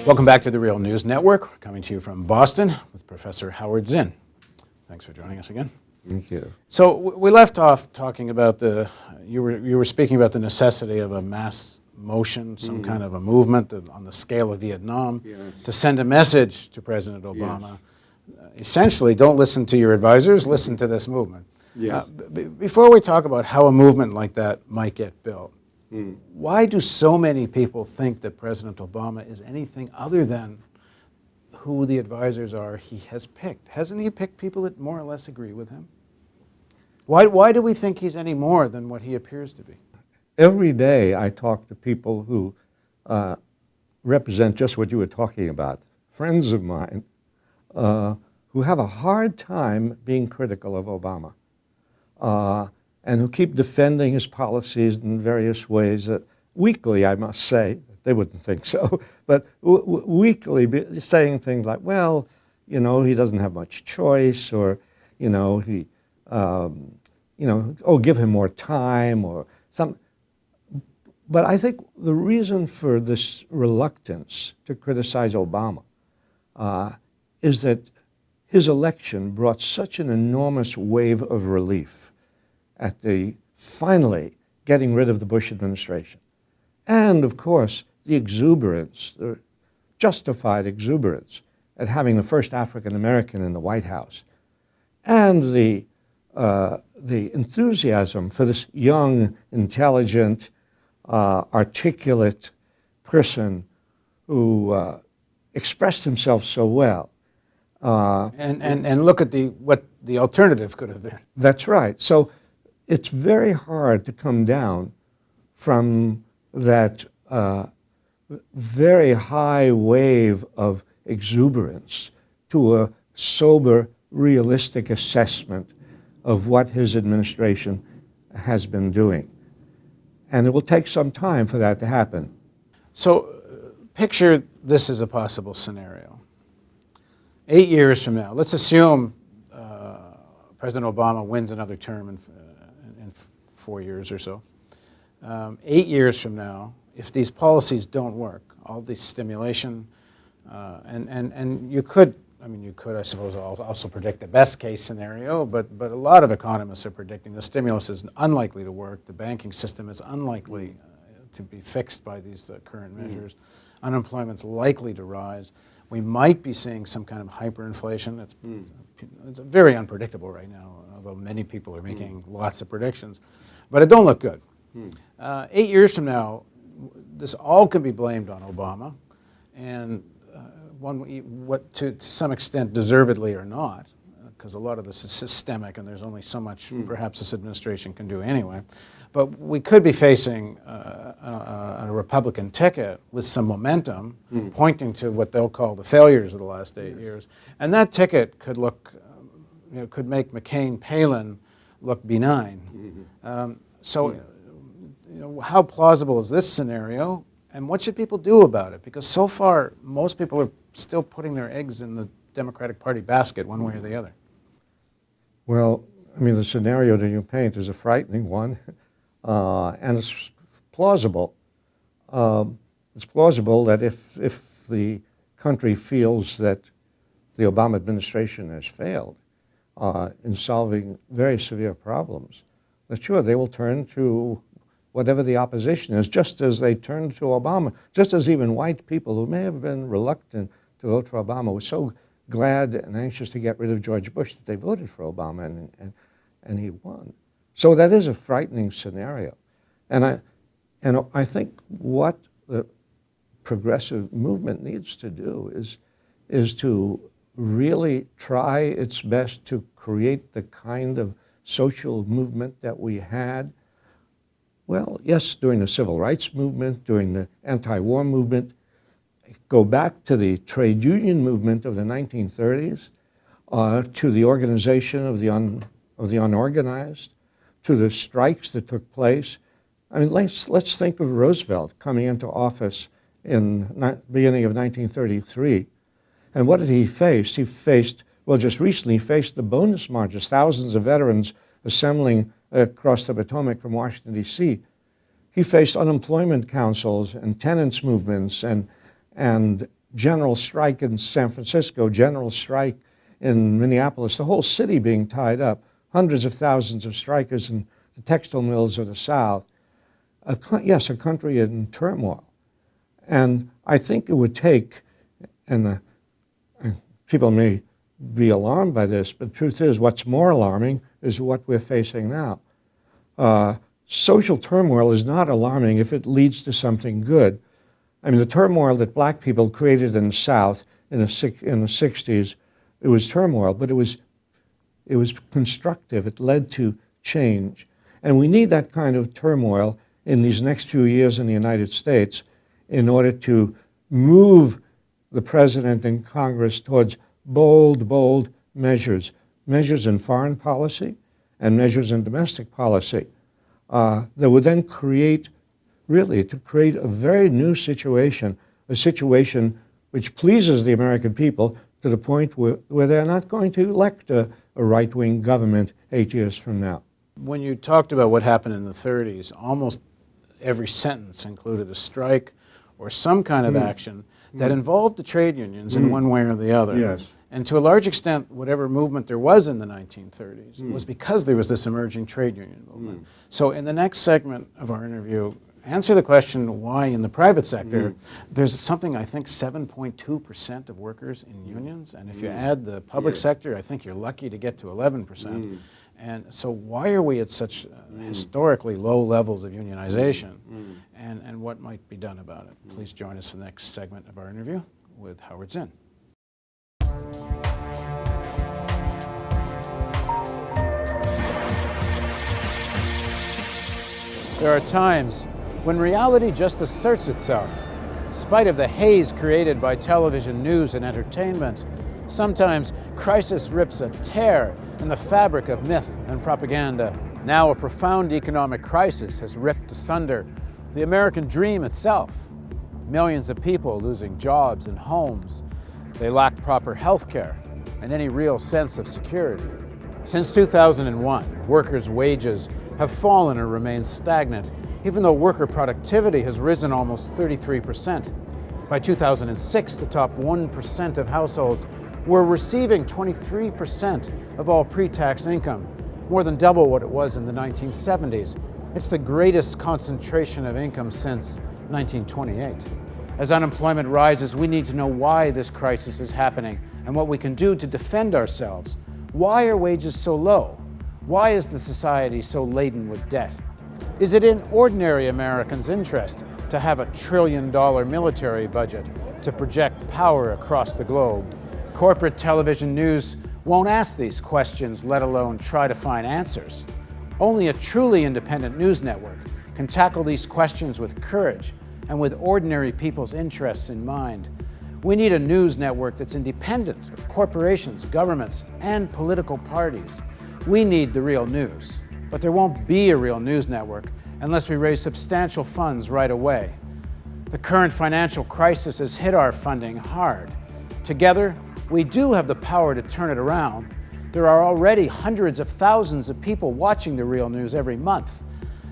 Welcome back to the Real News Network, coming to you from Boston with Professor Howard Zinn. Thanks for joining us again. Thank you. So we left off talking about you were speaking about the necessity of a mass motion, some kind of a movement on the scale of Vietnam, to send a message to President Obama. Essentially, don't listen to your advisors, listen to this movement. Yes. Before we talk about how a movement like that might get built, why do so many people think that President Obama is anything other than who the advisors are he has picked? Hasn't he picked people that more or less agree with him? Why do we think he's any more than what he appears to be? Every day I talk to people who represent just what you were talking about, friends of mine who have a hard time being critical of Obama. And who keep defending his policies in various ways, weakly, I must say. They wouldn't think so, but weakly saying things like, well, you know, he doesn't have much choice, or, you know, give him more time, or something. But I think the reason for this reluctance to criticize Obama is that his election brought such an enormous wave of relief at the finally getting rid of the Bush administration. And of course, the exuberance, the justified exuberance at having the first African American in the White House. And the enthusiasm for this young, intelligent, articulate person who expressed himself so well. And look at what the alternative could have been. That's right. So it's very hard to come down from that very high wave of exuberance to a sober, realistic assessment of what his administration has been doing. And it will take some time for that to happen. So picture this as a possible scenario. 8 years from now, let's assume President Obama wins another term in 4 years or so. 8 years from now, if these policies don't work, all the stimulation, and you could, I suppose, also predict the best case scenario, but a lot of economists are predicting the stimulus is unlikely to work, the banking system is unlikely to be fixed by these current measures, unemployment's likely to rise. We might be seeing some kind of hyperinflation. It's very unpredictable right now, although many people are making lots of predictions. But it don't look good. 8 years from now, this all could be blamed on Obama, and to some extent deservedly or not, because a lot of this is systemic and there's only so much perhaps this administration can do anyway. But we could be facing a Republican ticket with some momentum pointing to what they'll call the failures of the last 8 years. And that ticket could look, could make McCain-Palin look benign. How plausible is this scenario? And what should people do about it? Because so far, most people are still putting their eggs in the Democratic Party basket one way or the other. Well, the scenario that you paint is a frightening one, and it's plausible. It's plausible that if the country feels that the Obama administration has failed in solving very severe problems, that sure, they will turn to whatever the opposition is, just as they turned to Obama, just as even white people who may have been reluctant to vote for Obama were so glad and anxious to get rid of George Bush that they voted for Obama, and he won. So that is a frightening scenario. And I think what the progressive movement needs to do is to really try its best to create the kind of social movement that we had. Well, yes, during the civil rights movement, during the anti-war movement, go back to the trade union movement of the 1930s, to the organization of the unorganized, to the strikes that took place. Let's think of Roosevelt coming into office in the beginning of 1933. And what did he face? He faced, just recently faced the bonus marches, thousands of veterans assembling across the Potomac from Washington, D.C. He faced unemployment councils and tenants movements and general strike in San Francisco, general strike in Minneapolis, the whole city being tied up, hundreds of thousands of strikers in the textile mills of the South. Yes, a country in turmoil. And I think it would take, and people may be alarmed by this, but the truth is what's more alarming is what we're facing now. Social turmoil is not alarming if it leads to something good. I mean, the turmoil that black people created in the South in the 60s, it was turmoil, but it was constructive. It led to change. And we need that kind of turmoil in these next few years in the United States in order to move the president and Congress towards bold measures in foreign policy and measures in domestic policy that would then create a very new situation, a situation which pleases the American people to the point where they're not going to elect a right-wing government 8 years from now. When you talked about what happened in the 30s, almost every sentence included a strike or some kind of action that involved the trade unions in one way or the other. Yes. And to a large extent, whatever movement there was in the 1930s was because there was this emerging trade union movement. So in the next segment of our interview, answer the question why in the private sector there's something, I think, 7.2% of workers in unions. And if you add the public sector, I think you're lucky to get to 11%. And so why are we at such historically low levels of unionization? And what might be done about it? Please join us for the next segment of our interview with Howard Zinn. There are times when reality just asserts itself, in spite of the haze created by television news and entertainment. Sometimes crisis rips a tear in the fabric of myth and propaganda. Now a profound economic crisis has ripped asunder the American dream itself. Millions of people losing jobs and homes. They lack proper health care and any real sense of security. Since 2001, workers' wages have fallen or remained stagnant, even though worker productivity has risen almost 33%. By 2006, the top 1% of households were receiving 23% of all pre-tax income, more than double what it was in the 1970s. It's the greatest concentration of income since 1928. As unemployment rises, we need to know why this crisis is happening and what we can do to defend ourselves. Why are wages so low? Why is the society so laden with debt? Is it in ordinary Americans' interest to have $1 trillion military budget to project power across the globe? Corporate television news won't ask these questions, let alone try to find answers. Only a truly independent news network can tackle these questions with courage and with ordinary people's interests in mind. We need a news network that's independent of corporations, governments, and political parties. We need the real news, but there won't be a real news network unless we raise substantial funds right away. The current financial crisis has hit our funding hard. Together, we do have the power to turn it around. There are already hundreds of thousands of people watching the real news every month.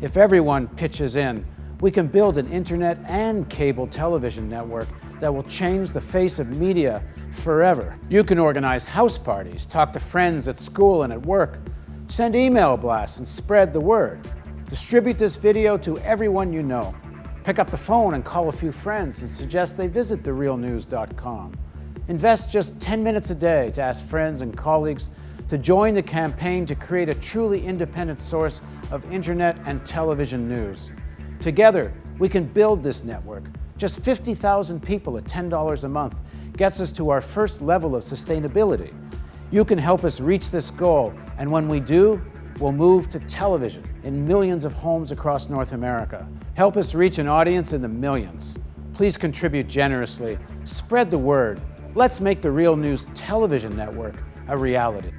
If everyone pitches in, we can build an internet and cable television network that will change the face of media forever. You can organize house parties, talk to friends at school and at work, send email blasts and spread the word. Distribute this video to everyone you know. Pick up the phone and call a few friends and suggest they visit therealnews.com. Invest just 10 minutes a day to ask friends and colleagues to join the campaign to create a truly independent source of internet and television news. Together, we can build this network. Just 50,000 people at $10 a month gets us to our first level of sustainability. You can help us reach this goal, and when we do, we'll move to television in millions of homes across North America. Help us reach an audience in the millions. Please contribute generously. Spread the word. Let's make the Real News television network a reality.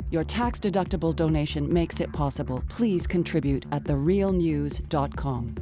Your tax-deductible donation makes it possible. Please contribute at therealnews.com.